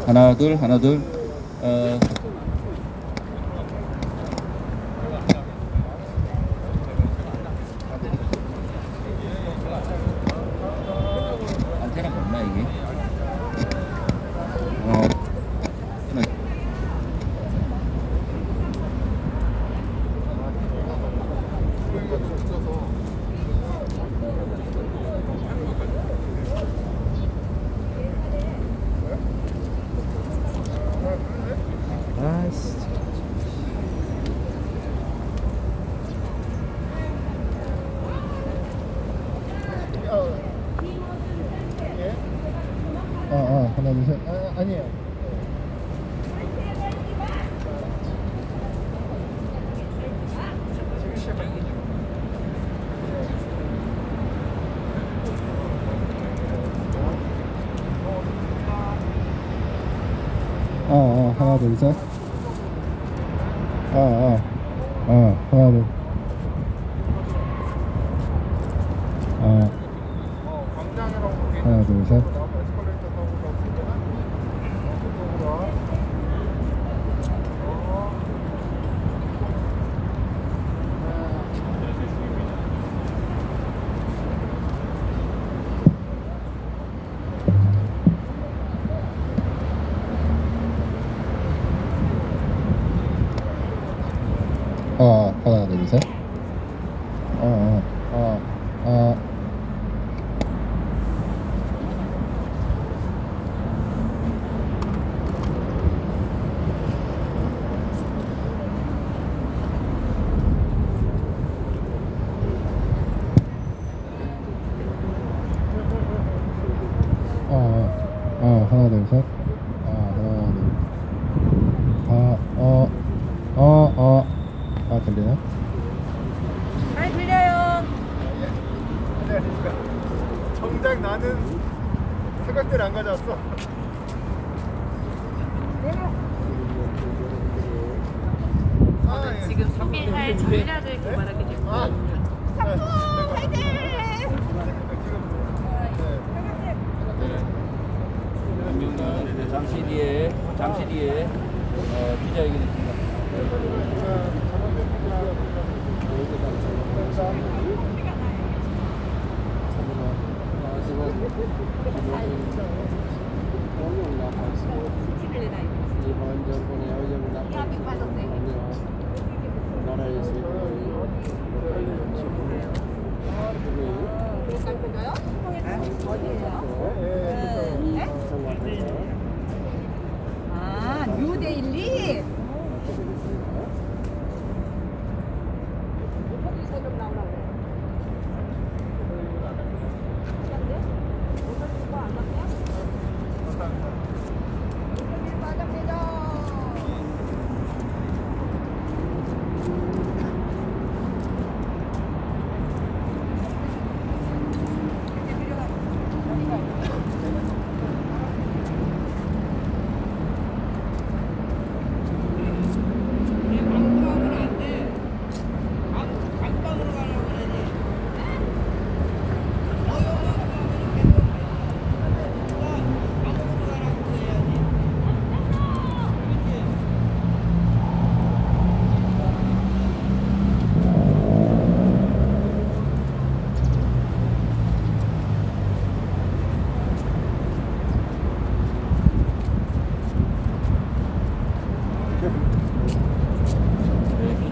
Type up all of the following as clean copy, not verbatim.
하나 둘 하나 둘. 안테나가 없나 이게? 아이씨. 하나 둘 셋. 아니에요. 하나 둘 셋. 하나 둘. 하나 둘 셋. 하나 둘 셋. 하나 둘 셋. 들리나? 잘 들려요. 정작 나는 사각대를 안 가져왔어. 저는 지금 소개할 전략을 개발하게 됐고. 잠시 뒤에 기자회견이 있습니다. 이번 정권의 어려운 나라의 아, 뉴데일리.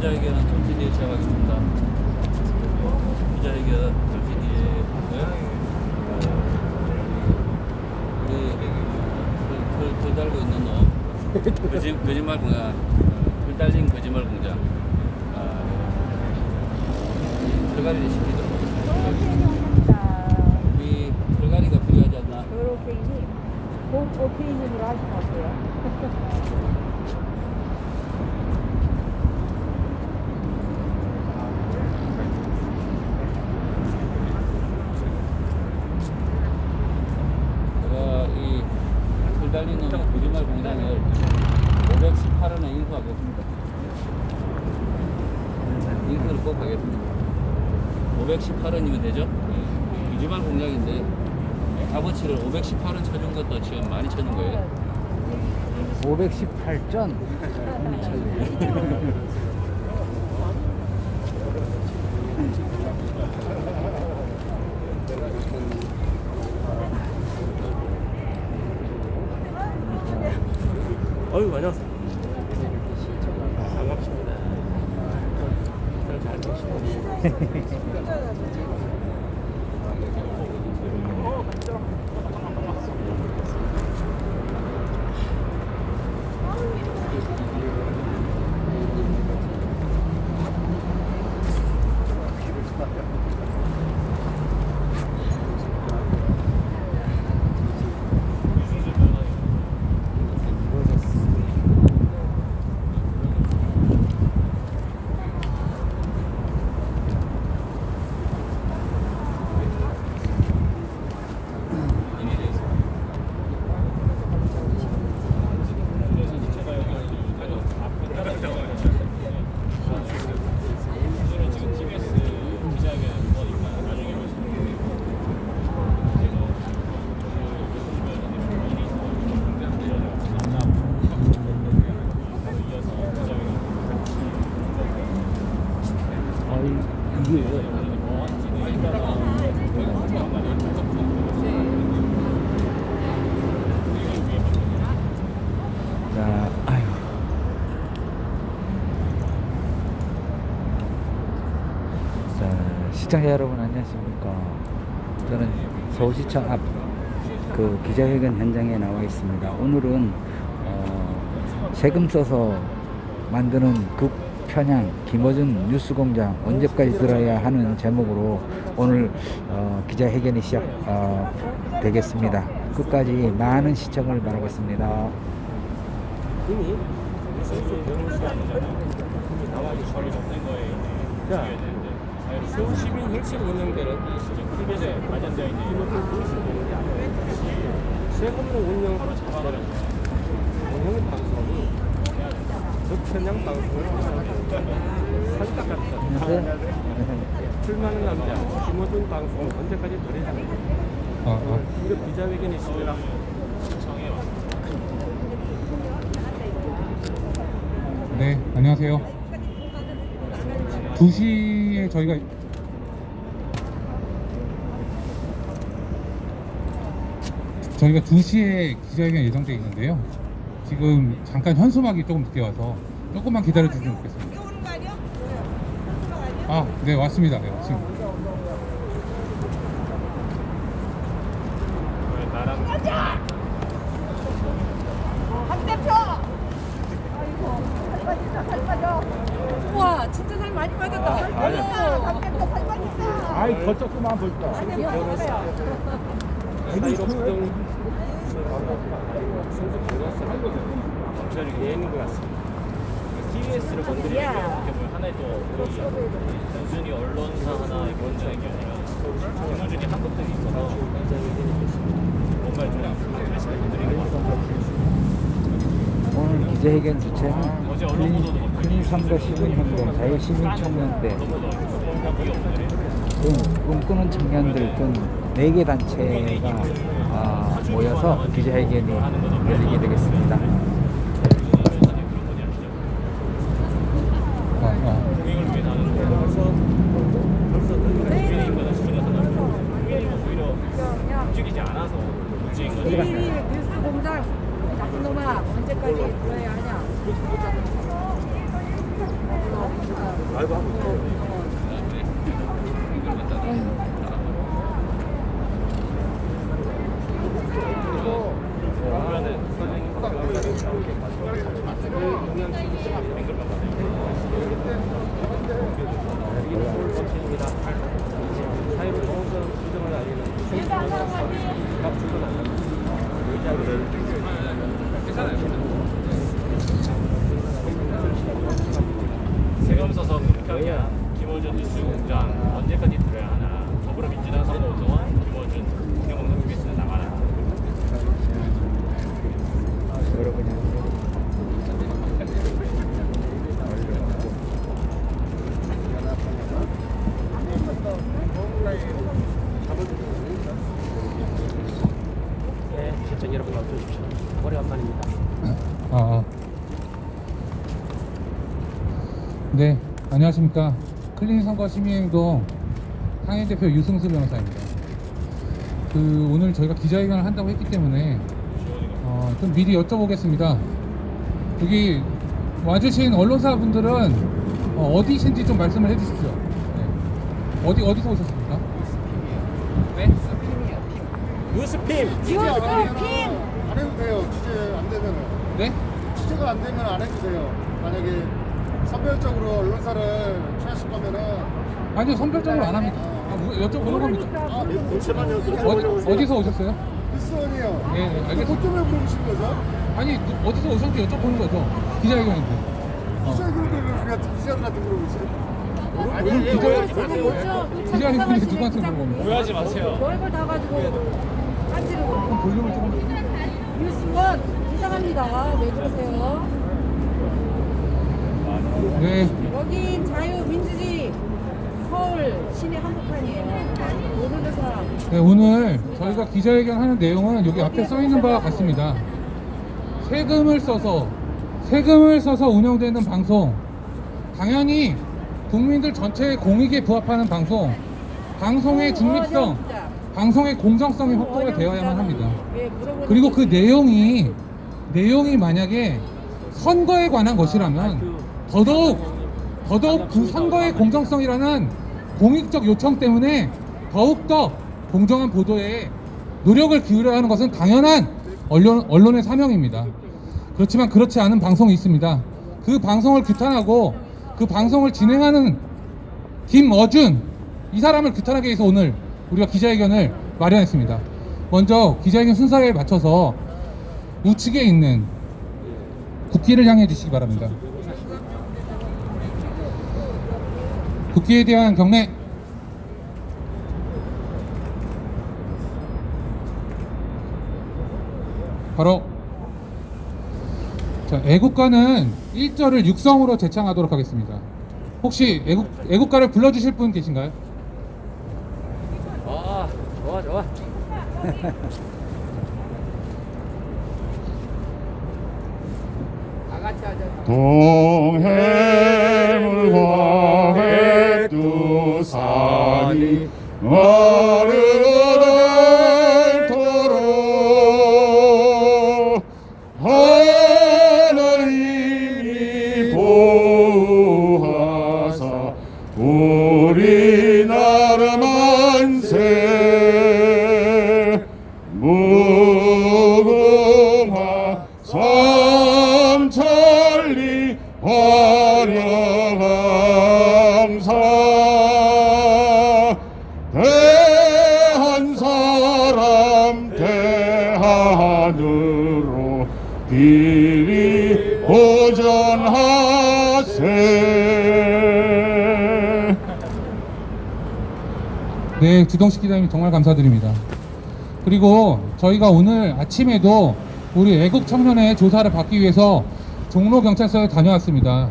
기자회견은 잠시 뒤에 시작하겠습니다. 기자회견 잠시 뒤에 우리 글 달고 있는 놈 거짓말 공장, 글 달린 거짓말 공장 털갈이를 시키도록 하겠습니다. 우리 털갈이가 필요하지 않나? 그렇게님 오케이님으로 하시면 어때요? 달리는 거짓말 공장을 518원에 인수하겠습니다. 인수를 꼭 하겠습니다. 518원이면 되죠? 거짓말 공장인데 값어치를 518원 쳐준 것도 지금 많이 쳐준 거예요. 518전. 어유 안녕하세요. 반갑습니다. 잘 계시고. 자, 아유. 자, 시청자 여러분 안녕하십니까? 저는 서울시청 앞 그 기자회견 현장에 나와 있습니다. 오늘은 세금 써서 만드는 극편향 김어준 뉴스공장 언제까지 들어야 하는 제목으로 오늘 기자회견이 시작 되겠습니다. 끝까지 많은 시청을 바라겠습니다. 이미 자, 서울 시민 혈신 운영되는 TBS에 마련되어 있는 세금으로 운영으로 잡아가는 운영 방송이 극편향 방송을 산뜻같은 출마하는 남자 김어준 방송은 언제까지 노래하는 거예요? 이거 기자회견이 있습니다. 네, 안녕하세요. 2시에 저희가 저희가 2시에 기자회견 예정되어 있는데요. 지금 잠깐 현수막이 조금 늦게 와서 조금만 기다려 주시면 좋겠습니다. 아, 네, 왔습니다. 네, 왔습니다. 박 대표! 우와, 진짜 살 많이 빠졌다. 살 빠졌다. 박 대표 살 빠졌다. 아이, 더 조금만 볼까? 검찰이 예는 것 같습니다. TBS를 건드리는 하나의 또 단순히 언론사 하나의 원정의 게 아니라 김어준이 한국등이 있어서 뭔가 좀 스트레스를 건드리는 것 같습니다. 오늘 기자회견 주체는 클린3과 시민행동, 자유시민청년대 등 꿈꾸는 청년들 등 4개 단체가 모여서 기자회견이 열리게 되겠습니다. 국익을 위해서는 벌써 국민의힘보다 시민에서는 국민의힘은 오히려 움직이지 않아서 문제인 거죠. 뉴스 공장 나쁜 놈아 언제까지 들어야 하냐? 알고 하고 세금 써서 극평이야 김어준 뉴스공장 언제까지 들어야 하나 더불어민주당 선거운동원 김어준 국내공장 TBS는 나가라. 네, 시청자 여러분 어서 오십시오. 오래간만입니다. 네, 안녕하십니까. 클린 선거 시민행동 상임 대표 유승수 변호사입니다. 오늘 저희가 기자회견을 한다고 했기 때문에 좀 미리 여쭤보겠습니다. 여기 와주신 언론사분들은 어디신지 좀 말씀을 해주십시오. 네. 어디서 오셨습니까? 네? 뉴스핌. 뉴스핌. 안 해도 돼요. 취재 안 되면은. 네? 취재가 안 되면 안 해도 돼요. 만약에 선별적으로 언론사를 취하실 거면은. 아니요, 선별적으로 안 합니다. 여쭤보는 겁니다. 아, 제만 어디서 오셨어요? 뉴스원이요. 네, 알겠습니다. 그것 때문에 물어보신 거죠? 아니, 어디서 오셨는지 여쭤보는 거죠. 기자회견인데. 그냥 기자들한테 물어보지. 기자회견인데 누구한테 물어봅니까? 오해하지 마세요. 별걸 다 가지고 딴지르고 그럼 볼륨을 조금. 뉴스원 이상합니다. 왜 그러세요? 네. 여긴 자유민주주의 서울 시내 한복판이에요. 모르는 사람. 네, 오늘 저희가 기자회견 하는 내용은 여기 앞에 써 있는 바와 같습니다. 세금을 써서 운영되는 방송, 당연히 국민들 전체의 공익에 부합하는 방송, 방송의 중립성, 방송의 공정성이 확보가 되어야만 합니다. 그리고 그 내용이 만약에 선거에 관한 것이라면 더더욱 그 선거의 공정성이라는 공익적 요청 때문에 더욱더 공정한 보도에 노력을 기울여야 하는 것은 당연한 언론의 사명입니다. 그렇지만 그렇지 않은 방송이 있습니다. 그 방송을 규탄하고 그 방송을 진행하는 김어준, 이 사람을 규탄하기 위해서 오늘 우리가 기자회견을 마련했습니다. 먼저 기자회견 순서에 맞춰서 우측에 있는 국기를 향해 주시기 바랍니다. 국기에 대한 경례. 바로 자, 애국가는 1절을 육성으로 제창하도록 하겠습니다. 혹시 애국가를 불러주실 분 계신가요? 좋아. 다 같이 하자. 동해물과 백두산이 마르고 닳도록 하나님이 보호하사 우리나라 만세 무궁화 삼천리 화려함사 대한 사람 대한으로 길이 보전하세. 네, 주동식 기자님 정말 감사드립니다. 그리고 저희가 오늘 아침에도 우리 애국 청년의 조사를 받기 위해서 종로경찰서에 다녀왔습니다.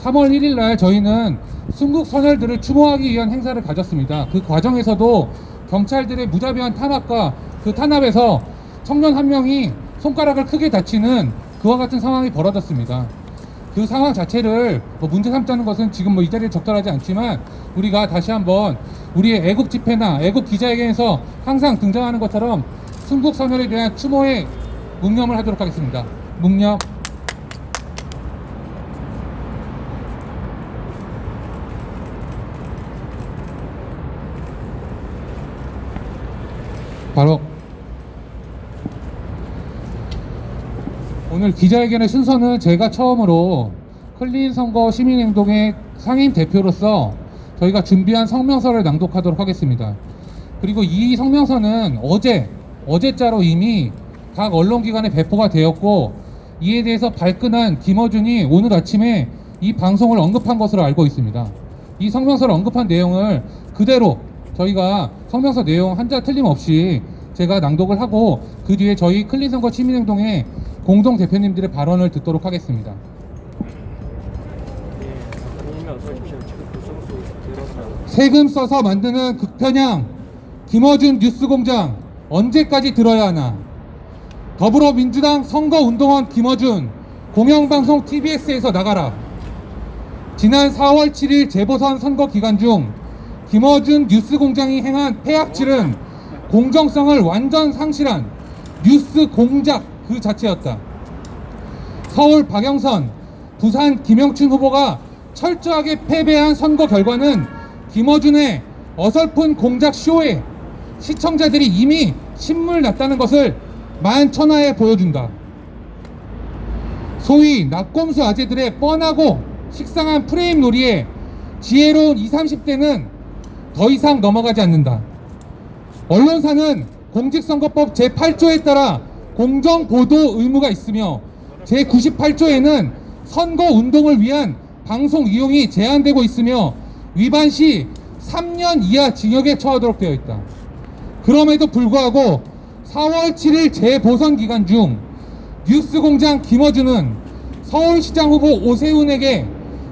3월 1일 날 저희는 순국 선열들을 추모하기 위한 행사를 가졌습니다. 그 과정에서도 경찰들의 무자비한 탄압과 그 탄압에서 청년 한 명이 손가락을 크게 다치는 그와 같은 상황이 벌어졌습니다. 그 상황 자체를 문제 삼자는 것은 지금 이 자리에 적절하지 않지만 우리가 다시 한번 우리의 애국 집회나 애국 기자회견에서 항상 등장하는 것처럼 순국 선열에 대한 추모의 묵념을 하도록 하겠습니다. 묵념. 바로 오늘 기자회견의 순서는 제가 처음으로 클린 선거 시민행동의 상임 대표로서 저희가 준비한 성명서를 낭독하도록 하겠습니다. 그리고 이 성명서는 어제자로 이미 각 언론기관에 배포가 되었고 이에 대해서 발끈한 김어준이 오늘 아침에 이 방송을 언급한 것으로 알고 있습니다. 이 성명서를 언급한 내용을 그대로 저희가 성명서 내용 한자 틀림없이 제가 낭독을 하고 그 뒤에 저희 클린 선거 시민행동의 공동 대표님들의 발언을 듣도록 하겠습니다. 세금 써서 만드는 극편향 김어준 뉴스공장 언제까지 들어야 하나? 더불어민주당 선거운동원 김어준 공영방송 TBS에서 나가라. 지난 4월 7일 재보선 선거 기간 중 김어준 뉴스공장이 행한 폐악질은 공정성을 완전 상실한 뉴스 공작 그 자체였다. 서울 박영선, 부산 김영춘 후보가 철저하게 패배한 선거 결과는 김어준의 어설픈 공작 쇼에 시청자들이 이미 신물 났다는 것을 만천하에 보여준다. 소위 낙곰수 아재들의 뻔하고 식상한 프레임 놀이에 지혜로운 20, 30대는 더 이상 넘어가지 않는다. 언론사는 공직선거법 제8조에 따라 공정보도 의무가 있으며 제98조에는 선거운동을 위한 방송 이용이 제한되고 있으며 위반 시 3년 이하 징역에 처하도록 되어 있다. 그럼에도 불구하고 4월 7일 재보선 기간 중 뉴스공장 김어준은 서울시장 후보 오세훈에게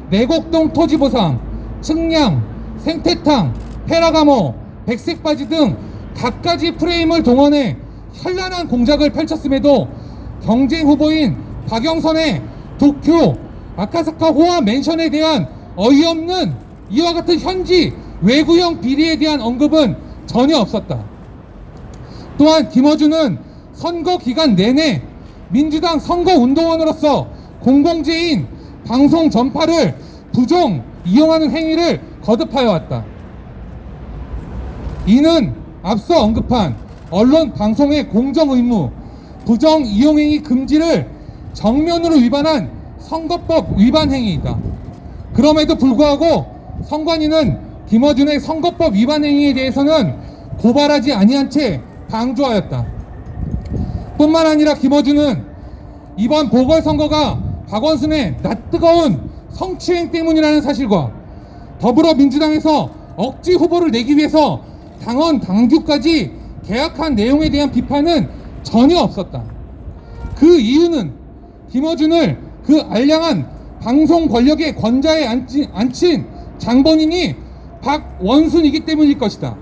내곡동 토지보상, 측량, 생태탕, 페라가모, 백색바지 등 갖가지 프레임을 동원해 현란한 공작을 펼쳤음에도 경쟁 후보인 박영선의 도쿄, 아카사카 호화 맨션에 대한 어이없는 이와 같은 현지 외구형 비리에 대한 언급은 전혀 없었다. 또한 김어준은 선거 기간 내내 민주당 선거운동원으로서 공공재인 방송 전파를 부정 이용하는 행위를 거듭하여 왔다. 이는 앞서 언급한 언론 방송의 공정 의무, 부정 이용행위 금지를 정면으로 위반한 선거법 위반 행위이다. 그럼에도 불구하고 선관위는 김어준의 선거법 위반 행위에 대해서는 고발하지 아니한 채 방조하였다. 뿐만 아니라 김어준은 이번 보궐선거가 박원순의 낯뜨거운 성추행 때문이라는 사실과 더불어민주당에서 억지 후보를 내기 위해서 당원 당규까지 계약한 내용에 대한 비판은 전혀 없었다. 그 이유는 김어준을 그 알량한 방송 권력의 권좌에 앉힌 장본인이 박원순이기 때문일 것이다.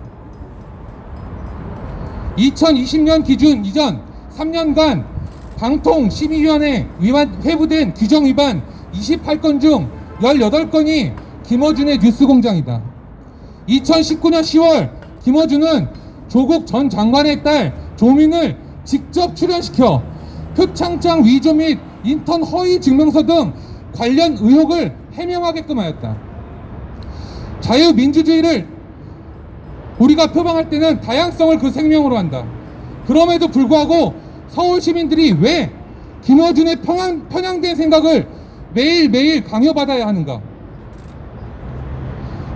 2020년 기준 이전 3년간 방통심의위원회 회부된 규정 위반 28건 중 18건이 김어준의 뉴스공장이다. 2019년 10월 김어준은 조국 전 장관의 딸 조민을 직접 출연시켜 표창장 위조 및 인턴 허위 증명서 등 관련 의혹을 해명하게끔 하였다. 자유민주주의를 우리가 표방할 때는 다양성을 그 생명으로 한다. 그럼에도 불구하고 서울 시민들이 왜 김어준의 편향된 생각을 매일매일 강요받아야 하는가?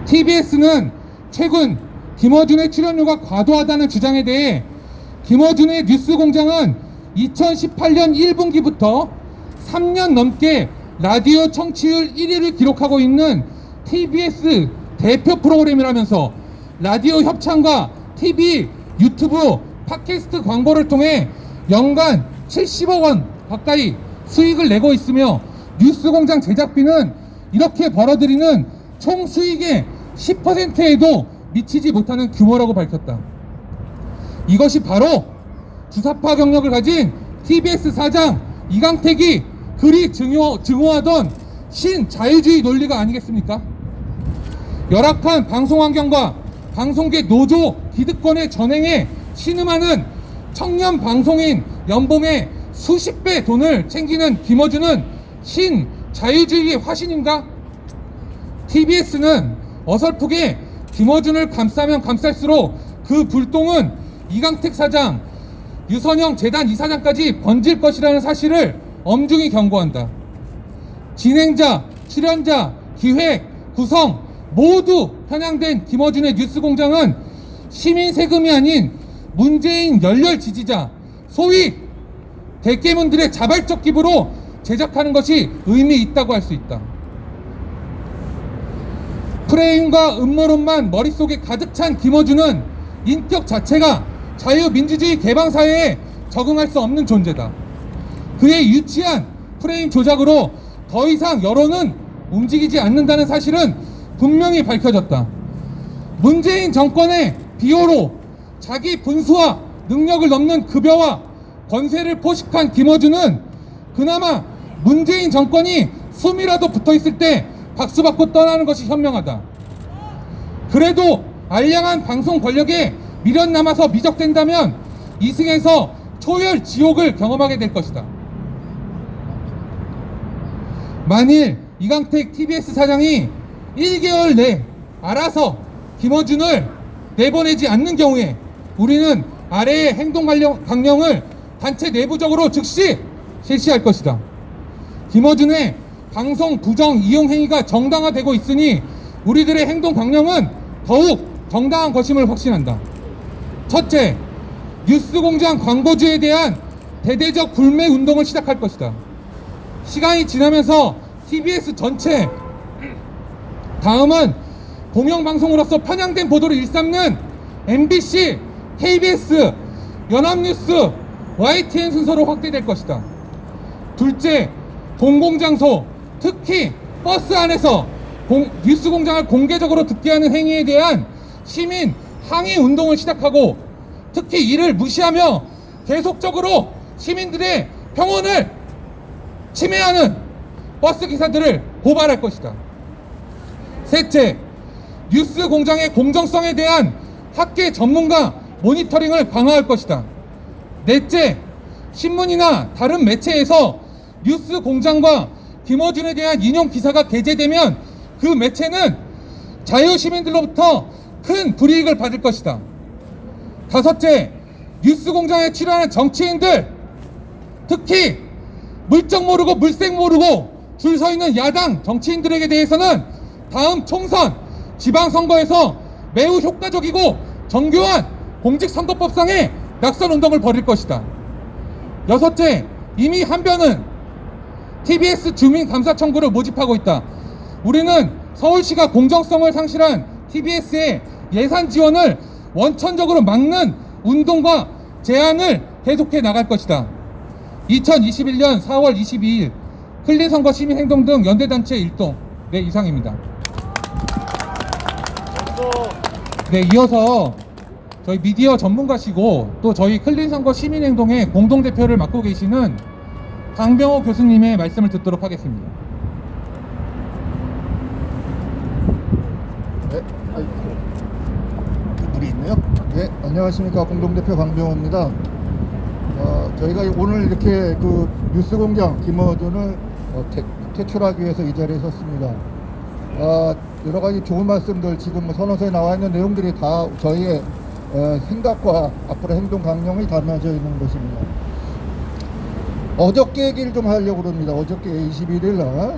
TBS는 최근 김어준의 출연료가 과도하다는 주장에 대해 김어준의 뉴스공장은 2018년 1분기부터 3년 넘게 라디오 청취율 1위를 기록하고 있는 TBS 대표 프로그램이라면서 라디오 협찬과 TV, 유튜브, 팟캐스트 광고를 통해 연간 70억 원 가까이 수익을 내고 있으며 뉴스공장 제작비는 이렇게 벌어들이는 총 수익의 10%에도 미치지 못하는 규모라고 밝혔다. 이것이 바로 주사파 경력을 가진 TBS 사장 이강택이 그리 증오하던 신자유주의 논리가 아니겠습니까? 열악한 방송환경과 방송계 노조 기득권의 전횡에 신음하는 청년 방송인 연봉의 수십 배 돈을 챙기는 김어준은 신자유주의의 화신인가? TBS는 어설프게 김어준을 감싸면 감쌀수록 그 불똥은 이강택 사장, 유선영 재단 이사장까지 번질 것이라는 사실을 엄중히 경고한다. 진행자, 출연자, 기획, 구성 모두 편향된 김어준의 뉴스공장은 시민 세금이 아닌 문재인 열렬 지지자, 소위 대깨문들의 자발적 기부로 제작하는 것이 의미 있다고 할 수 있다. 프레임과 음모론만 머릿속에 가득 찬 김어준은 인격 자체가 자유민주주의 개방사회에 적응할 수 없는 존재다. 그의 유치한 프레임 조작으로 더 이상 여론은 움직이지 않는다는 사실은 분명히 밝혀졌다. 문재인 정권의 비호로 자기 분수와 능력을 넘는 급여와 권세를 포식한 김어준은 그나마 문재인 정권이 숨이라도 붙어있을 때 박수받고 떠나는 것이 현명하다. 그래도 알량한 방송 권력에 미련 남아서 미적된다면 이승에서 초열 지옥을 경험하게 될 것이다. 만일 이강택 TBS 사장이 1개월 내 알아서 김어준을 내보내지 않는 경우에 우리는 아래의 행동 강령을 단체 내부적으로 즉시 실시할 것이다. 김어준의 방송 부정 이용 행위가 정당화되고 있으니 우리들의 행동 강령은 더욱 정당한 것임을 확신한다. 첫째, 뉴스공장 광고주에 대한 대대적 불매 운동을 시작할 것이다. 시간이 지나면서 TBS 전체, 다음은 공영방송으로서 편향된 보도를 일삼는 MBC, KBS, 연합뉴스, YTN 순서로 확대될 것이다. 둘째, 공공장소, 특히 버스 안에서 뉴스공장을 공개적으로 듣게 하는 행위에 대한 시민 항의 운동을 시작하고, 특히 이를 무시하며 계속적으로 시민들의 평온을 침해하는 버스 기사들을 고발할 것이다. 셋째, 뉴스 공장의 공정성에 대한 학계 전문가 모니터링을 강화할 것이다. 넷째, 신문이나 다른 매체에서 뉴스 공장과 김어준에 대한 인용 기사가 게재되면 그 매체는 자유시민들로부터 큰 불이익을 받을 것이다. 다섯째, 뉴스 공장에 출연하는 정치인들, 특히 물정 모르고 물색 모르고 줄 서 있는 야당 정치인들에게 대해서는 다음 총선, 지방선거에서 매우 효과적이고 정교한 공직선거법상의 낙선운동을 벌일 것이다. 여섯째, 이미 한편은 TBS 주민감사 청구를 모집하고 있다. 우리는 서울시가 공정성을 상실한 TBS의 예산 지원을 원천적으로 막는 운동과 제안을 계속해 나갈 것이다. 2021년 4월 22일 클린선거 시민행동 등 연대단체 일동. 네, 이상입니다. 네, 이어서 저희 미디어 전문가시고 또 저희 클린선거 시민행동의 공동대표를 맡고 계시는 강병호 교수님의 말씀을 듣도록 하겠습니다. 네, 물이 있네요. 네, 안녕하십니까. 공동대표 강병호입니다. 저희가 오늘 이렇게 그 뉴스공장 김어준을 퇴출하기 위해서 이 자리에 섰습니다. 여러 가지 좋은 말씀들, 지금 선언서에 나와 있는 내용들이 다 저희의 생각과 앞으로 행동 강령이 담아져 있는 것입니다. 어저께 얘기를 좀 하려고 합니다. 어저께 21일 날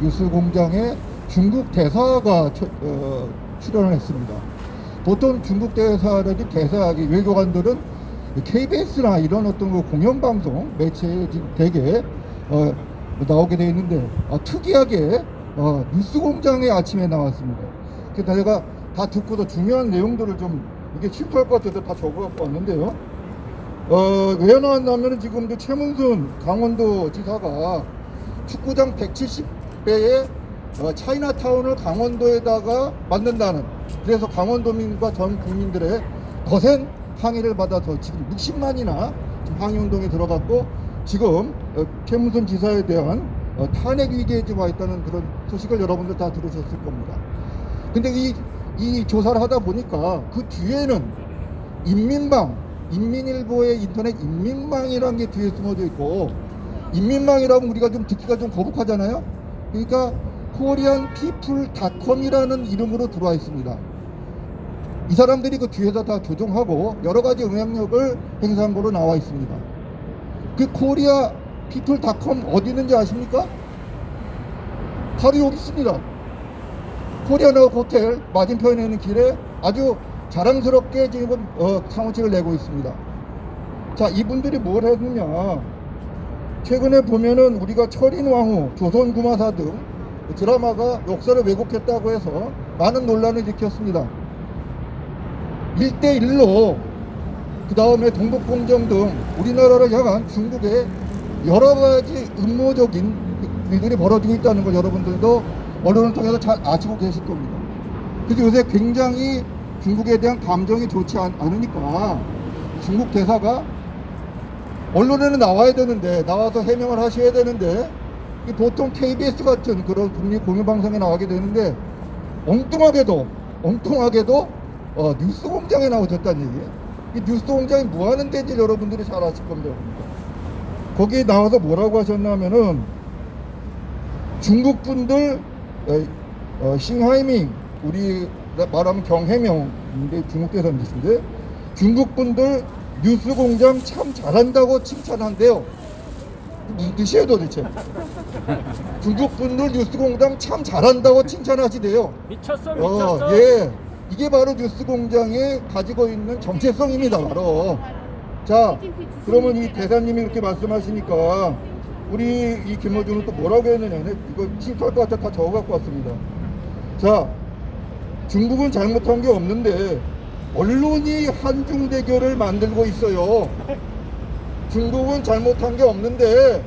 뉴스공장에 중국 대사가 출연을 했습니다. 보통 중국 대사하기 외교관들은 KBS나 이런 어떤 그 공영방송 매체에 지금 되게 나오게 되어 있는데 특이하게 뉴스공장에 아침에 나왔습니다. 그래서 제가 다 듣고도 중요한 내용들을 좀 이게 실수할 것 같아서 다 적어갖고 왔는데요. 왜 나왔냐면 지금도 최문순 강원도 지사가 축구장 170배의 차이나타운을 강원도에다가 만든다는, 그래서 강원도민과 전 국민들의 거센 항의를 받아서 지금 60만이나 항의운동에 들어갔고, 지금 최문순 지사에 대한 탄핵 위기에 지금 와 있다는 그런 소식을 여러분들 다 들으셨을 겁니다. 근데 이 조사를 하다 보니까 그 뒤에는 인민일보의 인터넷 인민망이라는 게 뒤에 숨어져 있고, 인민망이라고 우리가 좀 듣기가 좀 거북하잖아요. 그러니까 koreanpeople.com이라는 이름으로 들어와 있습니다. 이 사람들이 그 뒤에서 다 조종하고 여러 가지 영향력을 행사한 거로 나와 있습니다. 그 koreapeople.com 어디 있는지 아십니까? 바로 여기 있습니다. 코리아나 호텔 맞은편에 있는 길에 아주 자랑스럽게 지금 상호책을 내고 있습니다. 자, 이분들이 뭘 했느냐, 최근에 보면은 우리가 철인왕후, 조선구마사 등 드라마가 역사를 왜곡했다고 해서 많은 논란을 일으켰습니다. 1대1로 그 다음에 동북공정 등 우리나라를 향한 중국의 여러 가지 음모적인 일들이 벌어지고 있다는 걸 여러분들도 언론을 통해서 잘 아시고 계실 겁니다. 그래서 요새 굉장히 중국에 대한 감정이 좋지 않으니까 중국 대사가 언론에는 나와야 되는데, 나와서 해명을 하셔야 되는데, 이 보통 KBS 같은 그런 국립공영방송에 나가게 되는데, 엉뚱하게도 뉴스공장에 나오셨다는 얘기예요. 이 뉴스공장이 뭐 하는 데인지 여러분들이 잘 아실 겁니다. 거기 나와서 뭐라고 하셨냐면은, 중국 분들, 싱하이밍, 우리 말하면 경해명인데 중국 대사님이신데, 중국 분들 뉴스공장 참 잘한다고 칭찬한대요. 무슨 뜻이에요 도대체? 중국 분들 뉴스공장 참 잘한다고 칭찬하시대요. 미쳤어. 예, 이게 바로 뉴스공장에 가지고 있는 정체성입니다. 바로. 자, 그러면 이 대사님이 이렇게 말씀하시니까 우리 이 김어준은 또 뭐라고 했느냐? 이거 실수할 것 같아 다 적어갖고 왔습니다. 자, 중국은 잘못한 게 없는데 언론이 한중 대결을 만들고 있어요. 중국은 잘못한 게 없는데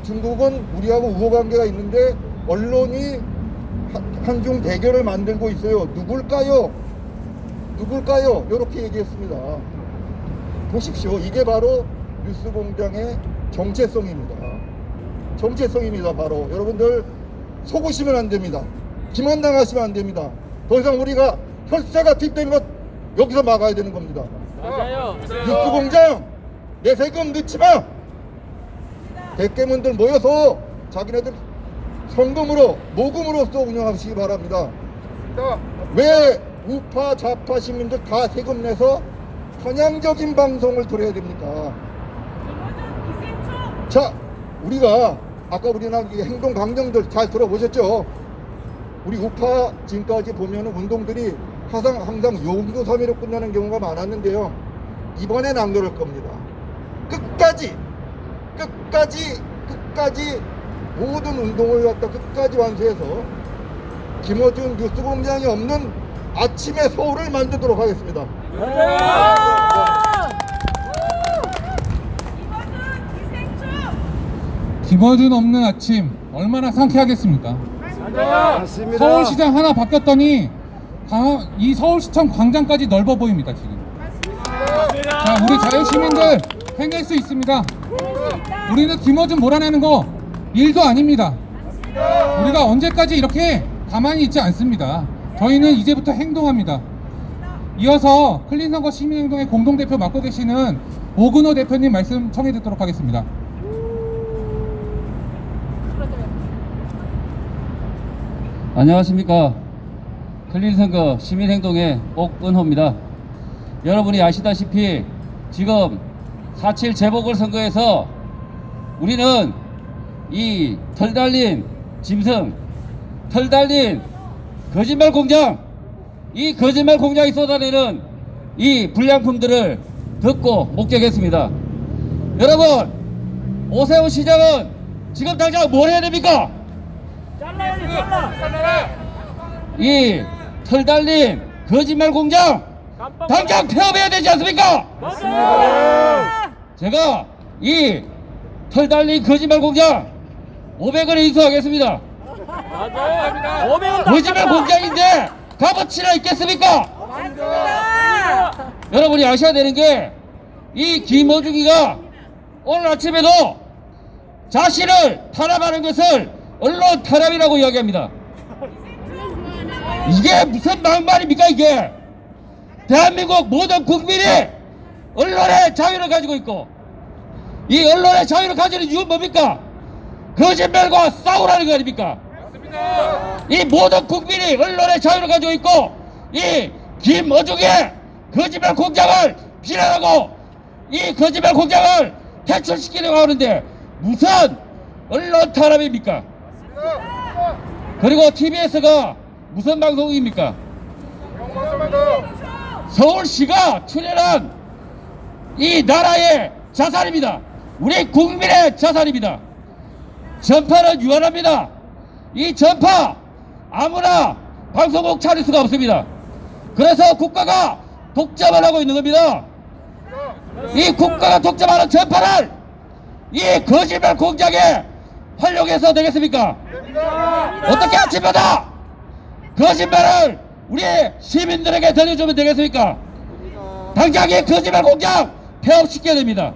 중국은 우리하고 우호관계가 있는데 언론이 한중 대결을 만들고 있어요. 누굴까요? 이렇게 얘기했습니다. 보십시오. 이게 바로 뉴스공장의 정체성입니다. 바로. 여러분들 속으시면 안 됩니다. 기만당하시면 안 됩니다. 더 이상 우리가 혈세가 투입되는 것 여기서 막아야 되는 겁니다. 맞아요. 뉴스공장 내 세금 넣지 마. 대깨문들 모여서 자기네들 성금으로 모금으로써 운영하시기 바랍니다. 왜 우파 좌파 시민들 다 세금 내서 편향적인 방송을 들어야 됩니까? 자, 우리가 아까 우리나 행동 강령들 잘 들어보셨죠? 우리 우파 지금까지 보면은 운동들이 항상 용두섬이로 끝나는 경우가 많았는데요. 이번엔 안 그럴 겁니다. 끝까지 모든 운동을 갖다 끝까지 완수해서 김어준 뉴스공장이 없는 아침의 서울을 만들도록 하겠습니다. 김어준 없는 아침 얼마나 상쾌하겠습니까? 서울시장 하나 바뀌었더니 이 서울시청 광장까지 넓어 보입니다 지금. 자, 우리 자유시민들 해낼 수 있습니다. 우리는 김어준 몰아내는 거 일도 아닙니다. 우리가 언제까지 이렇게 가만히 있지 않습니다. 저희는 이제부터 행동합니다. 이어서 클린선거 시민행동의 공동대표 맡고 계시는 오근호 대표님 말씀 청해 듣도록 하겠습니다. 안녕하십니까. 클린선거 시민행동의 옥은호입니다. 여러분이 아시다시피 지금 4.7 재보궐선거에서 우리는 이 털달린 짐승, 털달린 거짓말 공장, 이 거짓말 공장이 쏟아내는 이 불량품들을 듣고 목격했습니다. 여러분, 오세훈 시장은 지금 당장 뭘 해야 됩니까? 이 털달린 거짓말 공장 당장 폐업해야 되지 않습니까? 제가 이 털달린 거짓말 공장 500원에 인수하겠습니다. 거짓말 공장인데 값어치나 있겠습니까? 여러분이 아셔야 되는 게 이 김어준이가 오늘 아침에도 자신을 탄압하는 것을 언론 탄압이라고 이야기합니다. 이게 무슨 막말입니까? 이게 대한민국 모든 국민이 언론의 자유를 가지고 있고 이 언론의 자유를 가지는 이유는 뭡니까? 거짓말과 싸우라는 거 아닙니까? 이 모든 국민이 언론의 자유를 가지고 있고 이 김어중의 거짓말 공장을 비난하고 이 거짓말 공장을 퇴출시키려고 하는데 무슨 언론 탄압입니까? 그리고 TBS가 무슨 방송입니까? 서울시가 출연한 이 나라의 자산입니다. 우리 국민의 자산입니다. 전파는 유한합니다. 이 전파 아무나 방송국 차릴 수가 없습니다. 그래서 국가가 독점을 하고 있는 겁니다. 이 국가가 독점하는 전파를 이 거짓말 공장에 활용해서 되겠습니까? 어떻게 아침마다 거짓말을 우리 시민들에게 들려주면 되겠습니까? 당장 이 거짓말 공장 폐업시켜야 됩니다.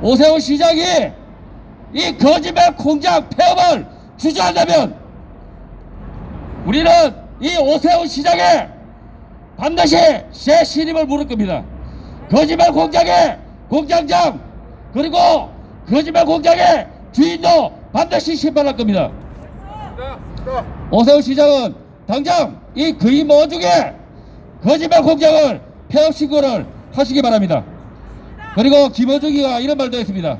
오세훈 시장이 이 거짓말 공장 폐업을 주저한다면 우리는 이 오세훈 시장에 반드시 새 신임을 물을 겁니다. 거짓말 공장의 공장장 그리고 거짓말 공장의 주인도 반드시 심판할 겁니다. 오세훈 시장은 당장 이 거의 모종의 거짓말 공장을 폐업 신고를 하시기 바랍니다. 그리고 김어중이가 이런 말도 했습니다.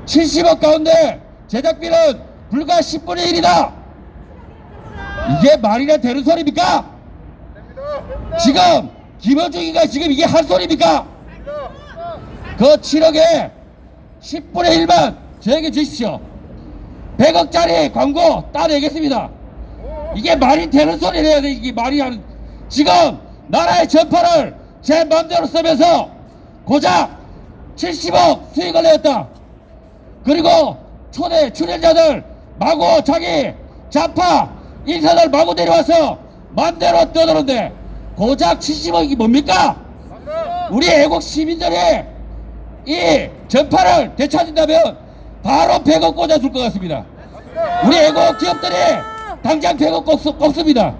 70억 가운데 제작비는 불과 10분의 1이다. 이게 말이나 되는 소리입니까? 지금 김어중이가 지금 이게 한 소리입니까? 그 7억에 10분의 1만 저에게 주십시오. 100억짜리 광고 따내겠습니다. 이게 말이 되는 소리를 해야 돼. 이게 말이 하는 지금 나라의 전파를 제 마음대로 쓰면서 고작 70억 수익을 내었다. 그리고 초대 출연자들 마구 자기 좌파 인사들 마구 내려와서 마음대로 떠드는데 고작 70억이 뭡니까? 우리 애국 시민들이 이 전파를 되찾는다면 바로 100억 꽂아줄 것 같습니다. 우리 애국 기업들이 당장 100억 꼽습니다.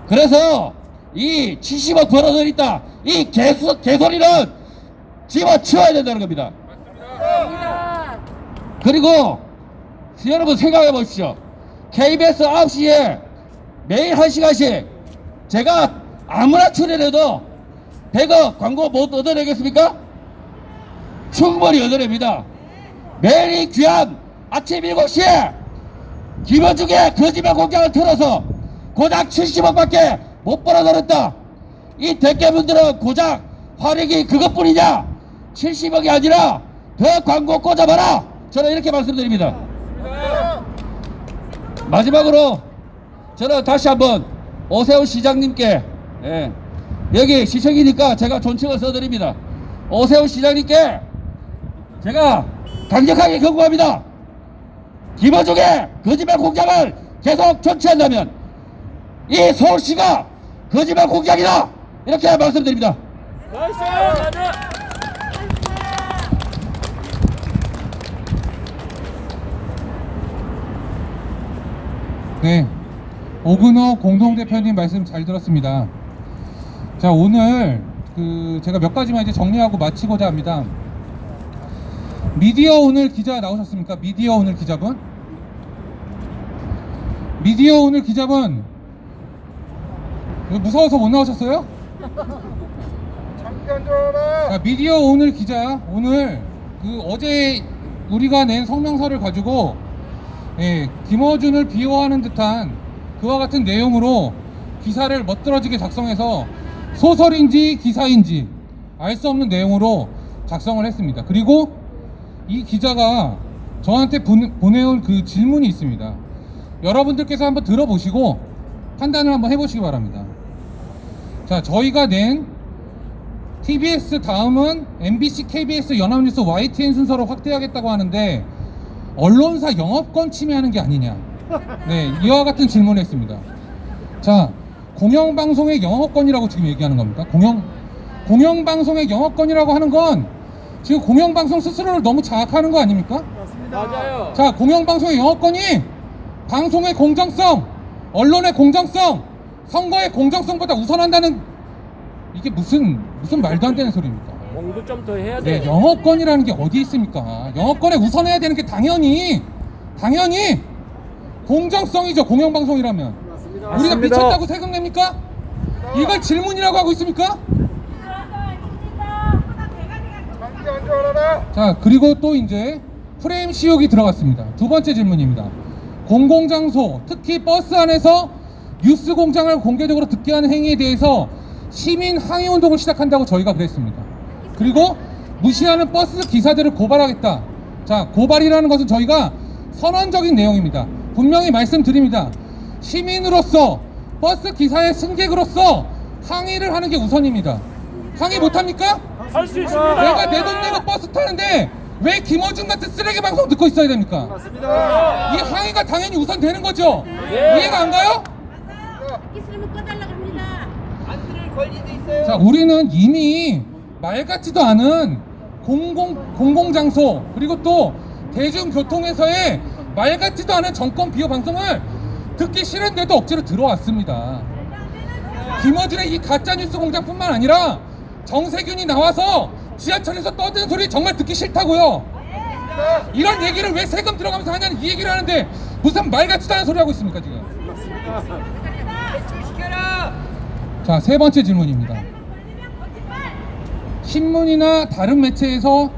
그래서 이 70억 벌어들였다 이 개소리는 집어치워야 된다는 겁니다. 그리고 여러분 생각해 보십시오. KBS 9시에 매일 1시간씩 제가 아무나 출연해도 100억 광고 못 얻어내겠습니까? 충분히 얻어냅니다. 매일 이 귀한 아침 7시에 김어중의 거짓말 공장을 틀어서 고작 70억밖에 못 벌어들였다. 이 대깨분들은 고작 화력이 그것뿐이냐? 70억이 아니라 더 광고 꽂아봐라. 저는 이렇게 말씀드립니다. 마지막으로 저는 다시 한번 오세훈 시장님께 여기 시청이니까 제가 존칭을 써드립니다. 오세훈 시장님께 제가 강력하게 경고합니다. 김어중의 거짓말 공장을 계속 정치한다면 이 서울시가 거짓말 공장이다 이렇게 말씀드립니다. 네, 오근호 공동대표님 말씀 잘 들었습니다. 자, 오늘 제가 몇 가지만 이제 정리하고 마치고자 합니다. 미디어 오늘 기자 나오셨습니까? 미디어 오늘 기자분? 미디어 오늘 기자분 무서워서 못 나오셨어요? 자, 미디어 오늘 기자 오늘 어제 우리가 낸 성명서를 가지고 김어준을 비호하는 듯한 그와 같은 내용으로 기사를 멋들어지게 작성해서 소설인지 기사인지 알 수 없는 내용으로 작성을 했습니다. 그리고 이 기자가 저한테 보내온 그 질문이 있습니다. 여러분들께서 한번 들어보시고 판단을 한번 해보시기 바랍니다. 자, 저희가 낸 TBS 다음은 MBC, KBS, 연합뉴스, YTN 순서로 확대하겠다고 하는데 언론사 영업권 침해하는 게 아니냐. 네, 이와 같은 질문을 했습니다. 자, 공영방송의 영업권이라고 지금 얘기하는 겁니까? 공영방송의 영업권이라고 하는 건 지금 공영방송 스스로를 너무 자학하는 거 아닙니까? 맞아요. 자, 공영방송의 영업권이 방송의 공정성, 언론의 공정성, 선거의 공정성보다 우선한다는 이게 무슨 말도 안 되는 소리입니까? 공부 좀 더 해야 돼. 네, 영업권이라는 게 어디 있습니까? 영업권에 우선해야 되는 게 당연히 공정성이죠. 공영방송이라면 우리가 미쳤다고 세금 냅니까? 이걸 질문이라고 하고 있습니까? 자, 그리고 또 이제 프레임 씌우기 들어갔습니다. 두 번째 질문입니다. 공공장소, 특히 버스 안에서 뉴스 공장을 공개적으로 듣게 하는 행위에 대해서 시민 항의 운동을 시작한다고 저희가 그랬습니다. 그리고 무시하는 버스 기사들을 고발하겠다. 자, 고발이라는 것은 저희가 선언적인 내용입니다. 분명히 말씀드립니다. 시민으로서 버스 기사의 승객으로서 항의를 하는 게 우선입니다. 항의 못합니까? 할 수 있습니다. 내가 내 돈 내고 버스 타는데 왜 김어준 같은 쓰레기 방송 듣고 있어야 됩니까? 맞습니다. 이 항의가 당연히 우선 되는 거죠? 네. 이해가 안 가요? 있으면 꺼달라고 합니다. 자, 우리는 이미 말 같지도 않은 공공장소 그리고 또 대중교통에서의 말 같지도 않은 정권 비호 방송을 듣기 싫은데도 억지로 들어왔습니다. 김어준의 이 가짜뉴스 공장뿐만 아니라 정세균이 나와서 지하철에서 떠드는 소리 정말 듣기 싫다고요. 이런 얘기를 왜 세금 들어가면서 하냐는 이 얘기를 하는데 무슨 말 같지도 않은 소리 하고 있습니까 지금. 자, 세 번째 질문입니다. 신문이나 다른 매체에서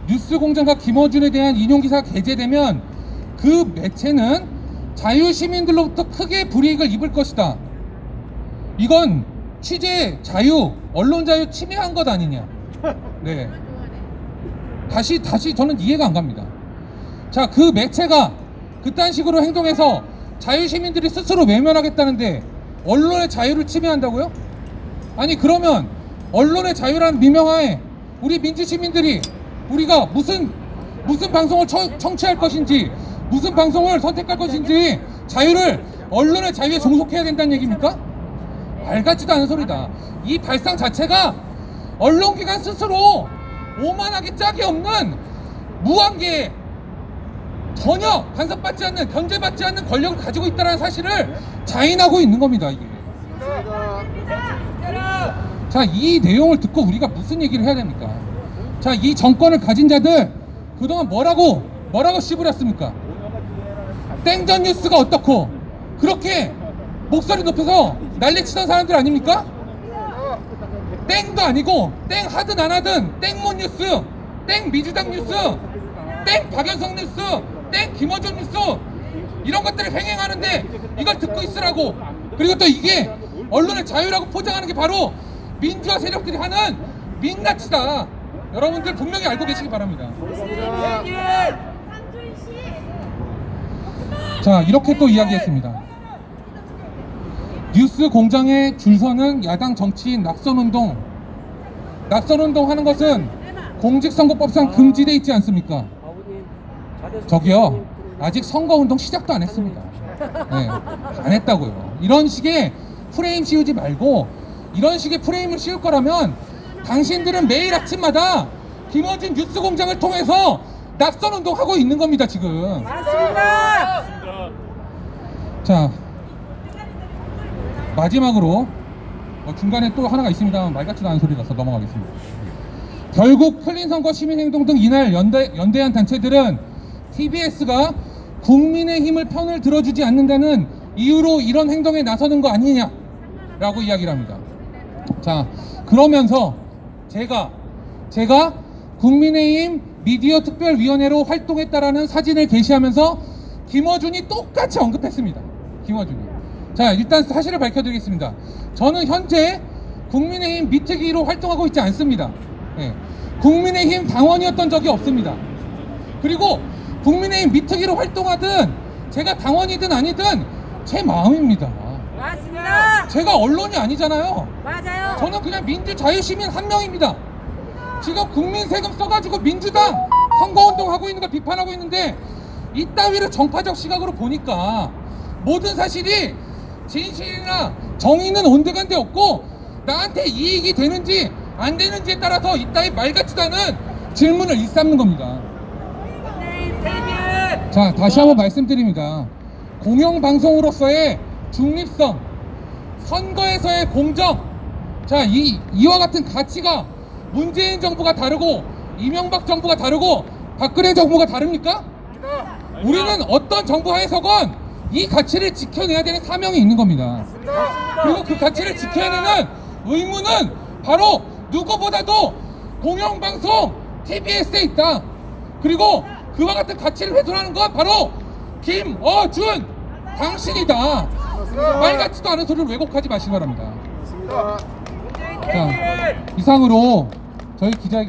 뉴스공장과 김어준에 대한 인용기사가 게재되면 그 매체는 자유시민들로부터 크게 불이익을 입을 것이다. 이건 취재 자유, 언론 자유 침해한 것 아니냐. 네. 다시 저는 이해가 안 갑니다. 자, 그 매체가 그딴 식으로 행동해서 자유시민들이 스스로 외면하겠다는데 언론의 자유를 침해한다고요? 아니 그러면 언론의 자유라는 미명하에 우리 민주시민들이 우리가 무슨 방송을 청취할 것인지 무슨 방송을 선택할 것인지 자유를 언론의 자유에 종속해야 된다는 얘기입니까? 말 같지도 않은 소리다. 이 발상 자체가 언론기관 스스로 오만하게 짝이 없는 무한계 전혀 간섭받지 않는 견제받지 않는 권력을 가지고 있다는 사실을 자인하고 있는 겁니다. 이게. 자, 이 내용을 듣고 우리가 무슨 얘기를 해야 됩니까? 자, 이 정권을 가진 자들 그동안 뭐라고 씨부렸습니까? 땡전 뉴스가 어떻고 그렇게 목소리 높여서 난리치던 사람들 아닙니까? 땡도 아니고 땡 하든 안 하든 땡몬 뉴스, 땡 미주당 뉴스, 땡 박연성 뉴스, 땡 김어준 뉴스 이런 것들을 횡행하는데 이걸 듣고 있으라고. 그리고 또 이게 언론의 자유라고 포장하는 게 바로 민주화 세력들이 하는 민낯이다. 여러분들 분명히 알고 계시기 바랍니다. 자, 이렇게 또 이야기했습니다. 뉴스 공장에 줄 서는 야당 정치인 낙선운동 하는 것은 공직선거법상 금지돼 있지 않습니까? 저기요, 아직 선거운동 시작도 안 했습니다. 네, 안 했다고요. 이런 식의 프레임 씌우지 말고 이런 식의 프레임을 씌울 거라면 당신들은 매일 아침마다 김어준 뉴스 공장을 통해서 낙선운동 하고 있는 겁니다 지금. 맞습니다. 자, 마지막으로 중간에 또 하나가 있습니다만 말 같지도 않은 소리라서 넘어가겠습니다. 결국 편린선거 시민행동 등 이날 연대한 단체들은 TBS가 국민의힘을 편을 들어주지 않는다는 이유로 이런 행동에 나서는 거 아니냐라고 이야기를 합니다. 자, 그러면서 제가 국민의힘 미디어 특별위원회로 활동했다라는 사진을 게시하면서 김어준이 똑같이 언급했습니다. 김어준이. 자, 일단 사실을 밝혀드리겠습니다. 저는 현재 국민의힘 미특위로 활동하고 있지 않습니다. 네. 국민의힘 당원이었던 적이 없습니다. 그리고 국민의힘 미특위로 활동하든 제가 당원이든 아니든 제 마음입니다. 맞습니다. 제가 언론이 아니잖아요. 맞아요. 저는 그냥 민주자유시민 한 명입니다. 지금 국민 세금 써가지고 민주당 선거운동하고 있는 걸 비판하고 있는데 이따위를 정파적 시각으로 보니까 모든 사실이 진실이나 정의는 온데간데 없고 나한테 이익이 되는지 안 되는지에 따라서 이따위 말 같지도 않은 질문을 일삼는 겁니다. 자, 다시 한번 말씀드립니다. 공영방송으로서의 중립성, 선거에서의 공정, 자, 이와 같은 가치가 문재인 정부가 다르고 이명박 정부가 다르고 박근혜 정부가 다릅니까? 우리는 어떤 정부 하에서건 이 가치를 지켜내야 되는 사명이 있는 겁니다. 그리고 그 가치를 지켜내는 의무는 바로 누구보다도 공영방송 TBS에 있다. 그리고 그와 같은 가치를 훼손하는 건 바로 김어준 당신이다. 말 같지도 않은 소리를 왜곡하지 마시기 바랍니다. 자, 이상으로 저희 제가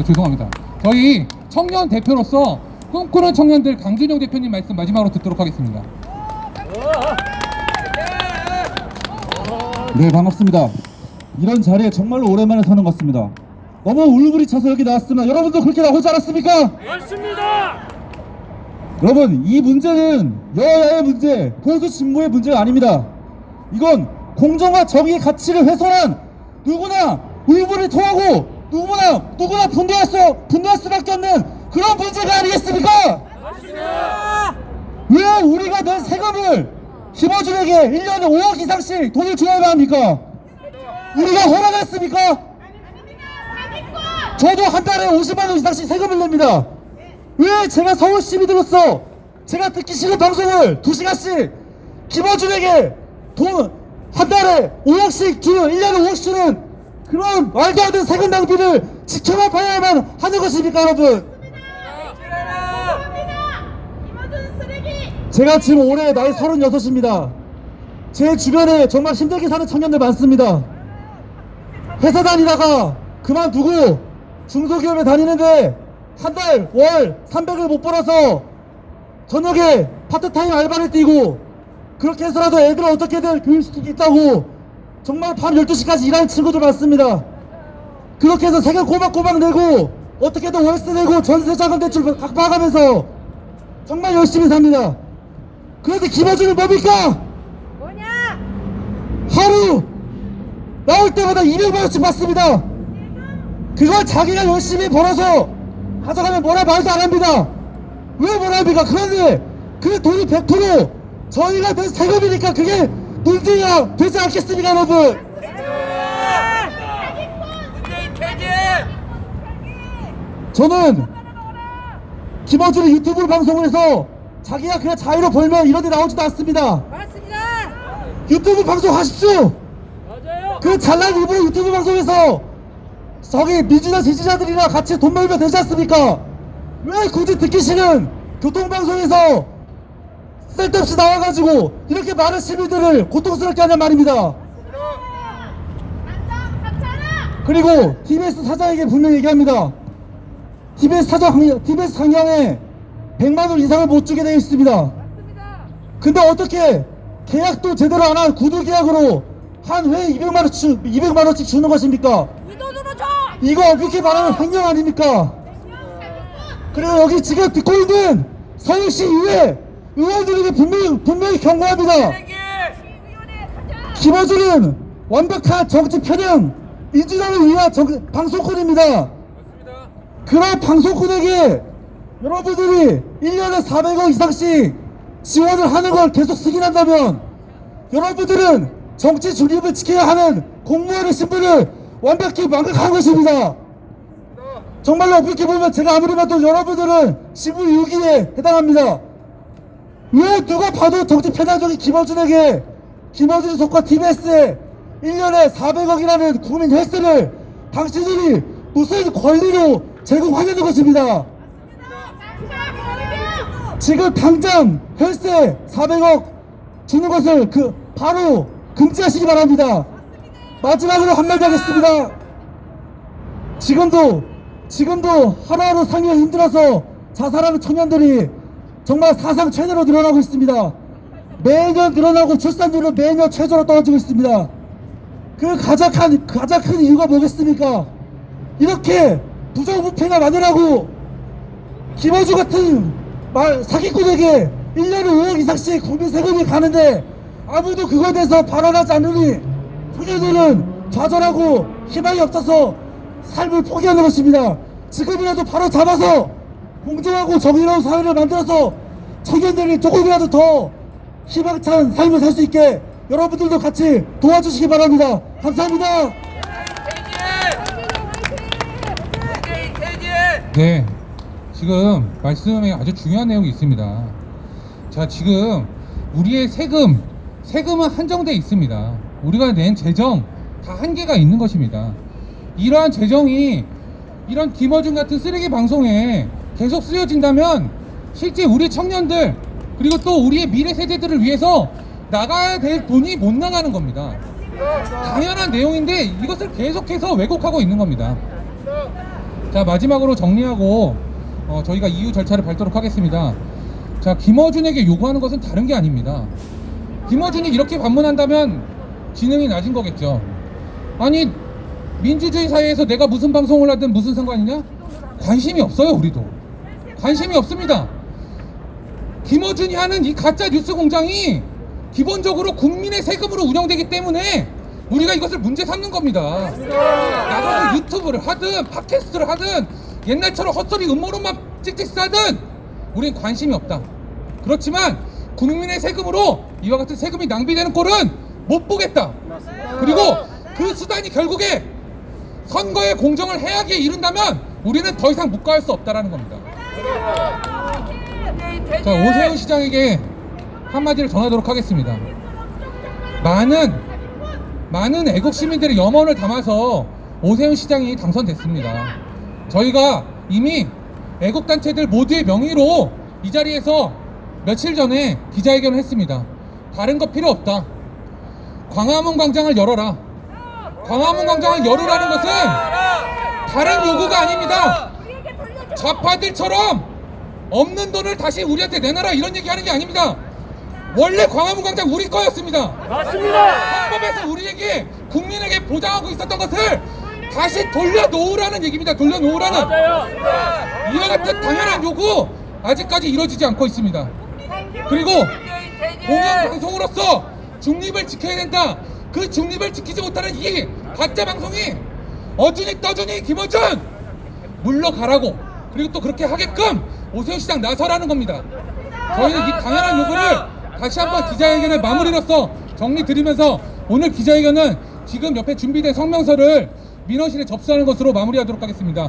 죄송합니다. 저희 청년 대표로서 꿈꾸는 청년들 강준영 대표님 말씀 마지막으로 듣도록 하겠습니다. 네, 반갑습니다. 이런 자리에 정말로 오랜만에 서는 것 같습니다. 너무 울분이 차서 여기 나왔으면 여러분도 그렇게 나오지 않았습니까? 맞습니다. 여러분, 이 문제는 여야의 문제, 보수 진보의 문제가 아닙니다. 이건 공정과 정의의 가치를 훼손한 누구나 울분을 토하고 누구나 분노할 수밖에 없는 그런 문제가 아니겠습니까? 왜 우리가 낸 세금을 김어준에게 1년에 5억 이상씩 돈을 줘야만 합니까? 우리가 허락했습니까? 저도 한 달에 50만 원 이상씩 세금을 냅니다. 왜 제가 서울 시민으로서 제가 듣기 싫은 방송을 2시간씩 김어준에게 돈 한 달에 5억씩 주는 1년에 5억씩 주는 그런 말도 안 되는 세금 낭비를 지켜만 봐야만 하는 것입니까, 여러분? 제가 지금 올해 나이 36입니다. 제 주변에 정말 힘들게 사는 청년들 많습니다. 회사 다니다가 그만두고 중소기업에 다니는데 한 달 월 300을 못 벌어서 저녁에 파트타임 알바를 뛰고 그렇게 해서라도 애들을 어떻게든 교육시키겠다고 정말 밤 12시까지 일하는 친구들 많습니다. 그렇게 해서 세금 꼬박꼬박 내고 어떻게든 월세 내고 전세자금 대출 갚아가면서 정말 열심히 삽니다. 그런데 김어준은 뭡니까? 뭐냐? 하루 나올 때마다 200만원씩 받습니다. 그걸 자기가 열심히 벌어서 가져가면 뭐라 말도 안 합니다. 왜 뭐라 합니까? 그런데 그 돈이 100% 저희가 낸 세금이니까 그게 문제가 되지 않겠습니까, 여러분? 저는 김어준의 유튜브 방송을 해서 자기가 그냥 자유로 벌면 이런 데 나오지도 않습니다. 맞습니다. 유튜브 방송 하십시오. 그 잘난 일부러 유튜브 방송에서 저기 민주당 지지자들이랑 같이 돈 벌면 되지 않습니까? 왜 굳이 듣기 싫은 교통방송에서 쓸데없이 나와가지고 이렇게 많은 시민들을 고통스럽게 하냔 말입니다. 그리고 TBS 사장에게 분명히 얘기합니다. TBS 강연에 100만원 이상을 못 주게 되어 있습니다. 근데 어떻게 계약도 제대로 안 한 구두 계약으로 한 회에 200만원씩 주는 것입니까? 이 돈으로 줘. 이거 어떻게 말하면 횡령 아닙니까? 그리고 여기 지금 듣고 있는 서울시 의회 의원들에게 분명히 경고합니다. 김어준은 완벽한 정치 편향 민주당을 위한 방송꾼입니다. 그런 방송꾼에게 여러분들이 1년에 400억 이상씩 지원을 하는 걸 계속 승인한다면 여러분들은 정치 중립을 지켜야 하는 공무원의 신분을 완벽히 망각한 것입니다. 정말로 어떻게 보면 제가 아무리 봐도 여러분들은 시부유기에 해당합니다. 왜 누가 봐도 정치 편향적인 김어준이 속한 TBS에 1년에 400억이라는 국민 혈세를 당신들이 무슨 권리로 제공하려는 것입니다. 지금 당장 혈세 400억 주는 것을 바로 금지하시기 바랍니다. 마지막으로 한마디 하겠습니다. 지금도 하루하루 살기가 힘들어서 자살하는 청년들이 정말 사상 최대로 늘어나고 있습니다. 매년 늘어나고 출산율은 매년 최저로 떨어지고 있습니다. 그 가장 큰 이유가 뭐겠습니까? 이렇게 부정부패가 많으라고 김어준 같은 사기꾼에게 1년에 5억 이상씩 국민 세금이 가는데 아무도 그거에 대해서 발언하지 않으니 청년들은 좌절하고 희망이 없어서 삶을 포기하는 것입니다. 지금이라도 바로 잡아서 공정하고 정의로운 사회를 만들어서 청년들이 조금이라도 더 희망찬 삶을 살 수 있게 여러분들도 같이 도와주시기 바랍니다. 감사합니다. 네, 지금 말씀에 아주 중요한 내용이 있습니다. 자, 지금 우리의 세금은 한정돼 있습니다. 우리가 낸 재정 다 한계가 있는 것입니다. 이러한 재정이 이런 김어준 같은 쓰레기 방송에 계속 쓰여진다면 실제 우리 청년들 그리고 또 우리의 미래 세대들을 위해서 나가야 될 돈이 못 나가는 겁니다. 당연한 내용인데 이것을 계속해서 왜곡하고 있는 겁니다. 자, 마지막으로 정리하고 저희가 이후 절차를 밟도록 하겠습니다. 자, 김어준에게 요구하는 것은 다른 게 아닙니다. 김어준이 이렇게 반문한다면 지능이 낮은 거겠죠. 아니, 민주주의 사회에서 내가 무슨 방송을 하든 무슨 상관이냐? 관심이 없어요. 우리도 관심이 없습니다. 김어준이 하는 이 가짜 뉴스 공장이 기본적으로 국민의 세금으로 운영되기 때문에 우리가 이것을 문제 삼는 겁니다. 나가서 유튜브를 하든 팟캐스트를 하든 옛날처럼 헛소리 음모론만 찍찍 싸든 우린 관심이 없다. 그렇지만 국민의 세금으로 이와 같은 세금이 낭비되는 꼴은 못 보겠다. 그리고 그 수단이 결국에 선거의 공정을 해악에 이른다면 우리는 더 이상 묵과할 수 없다라는 겁니다. 자, 오세훈 시장에게 한마디를 전하도록 하겠습니다. 많은 애국 시민들의 염원을 담아서 오세훈 시장이 당선됐습니다. 저희가 이미 애국단체들 모두의 명의로 이 자리에서 며칠 전에 기자회견을 했습니다. 다른 거 필요 없다. 광화문 광장을 열어라. 광화문 광장을 열으라는 것은 다른 요구가 아닙니다. 좌파들처럼 없는 돈을 다시 우리한테 내놔라 이런 얘기하는 게 아닙니다. 원래 광화문 광장 우리 거였습니다. 맞습니다. 헌법에서 우리에게 국민에게 보장하고 있었던 것을 다시 돌려놓으라는 얘기입니다. 돌려놓으라는. 이와 같은 당연한 요구 아직까지 이루어지지 않고 있습니다. 그리고 공영방송으로서 중립을 지켜야 된다. 그 중립을 지키지 못하는 이 가짜 방송이 어준이 떠준이 김어준 물러가라고, 그리고 또 그렇게 하게끔 오세훈 시장 나서라는 겁니다. 저희는 이 당연한 요구를 다시 한번 기자회견의 마무리로서 정리 드리면서 오늘 기자회견은 지금 옆에 준비된 성명서를 민원실에 접수하는 것으로 마무리하도록 하겠습니다.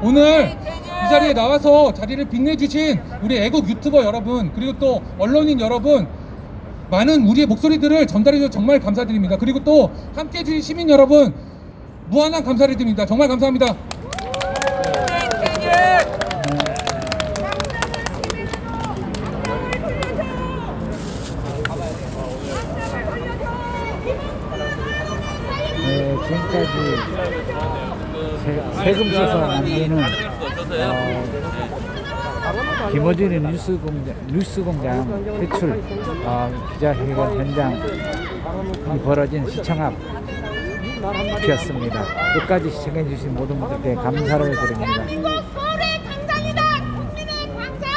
오늘 이 자리에 나와서 자리를 빛내주신 우리 애국 유튜버 여러분, 그리고 또 언론인 여러분, 많은 우리의 목소리들을 전달해주셔서 정말 감사드립니다. 그리고 또 함께해 주신 시민 여러분 무한한 감사를 드립니다. 정말 감사합니다. 네, 지금까지 세금 써서 남기는 김어준의 뉴스공장 퇴출 기자회견 현장이 벌어진 시청 앞이었습니다. 끝까지 시청해주신 모든 분들께 감사를 드립니다. 서울의 광장이다. 국민의 광장.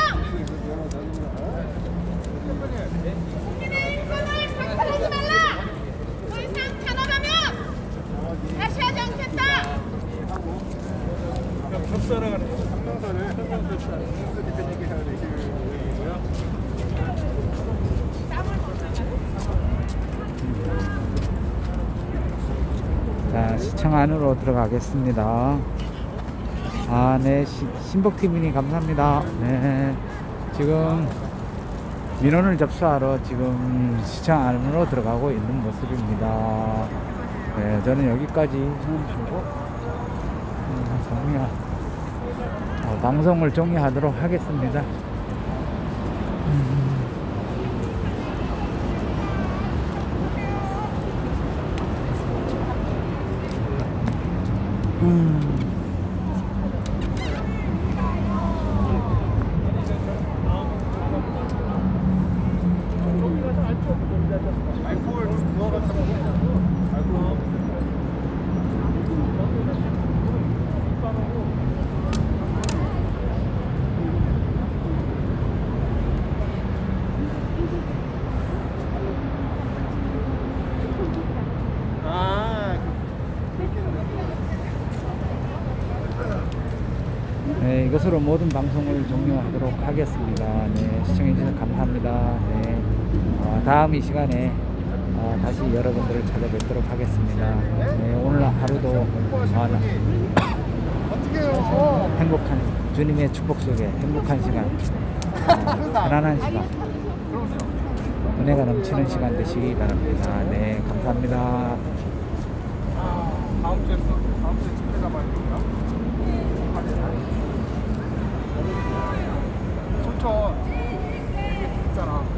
국민의 인권을 강탈하지 말라. 더 이상 탄압하면 다시 하지 않겠다. 자, 시청 안으로 들어가겠습니다. 네, 신복TV님 감사합니다. 네, 지금 민원을 접수하러 지금 시청 안으로 들어가고 있는 모습입니다. 네, 저는 여기까지 보고 방송을 종료하도록 하겠습니다. 네, 이것으로 모든 방송을 종료하도록 하겠습니다. 네, 시청해주셔서 감사합니다. 네, 다음 이 시간에 다시 여러분들을 찾아뵙도록 하겠습니다. 네, 오늘 하루도 행복한 주님의 축복 속에 행복한 시간, 편안한 시간, 은혜가 넘치는 시간 되시기 바랍니다. 네, 감사합니다. 다음 주에 집회가 말입니다. 촌천 있잖아.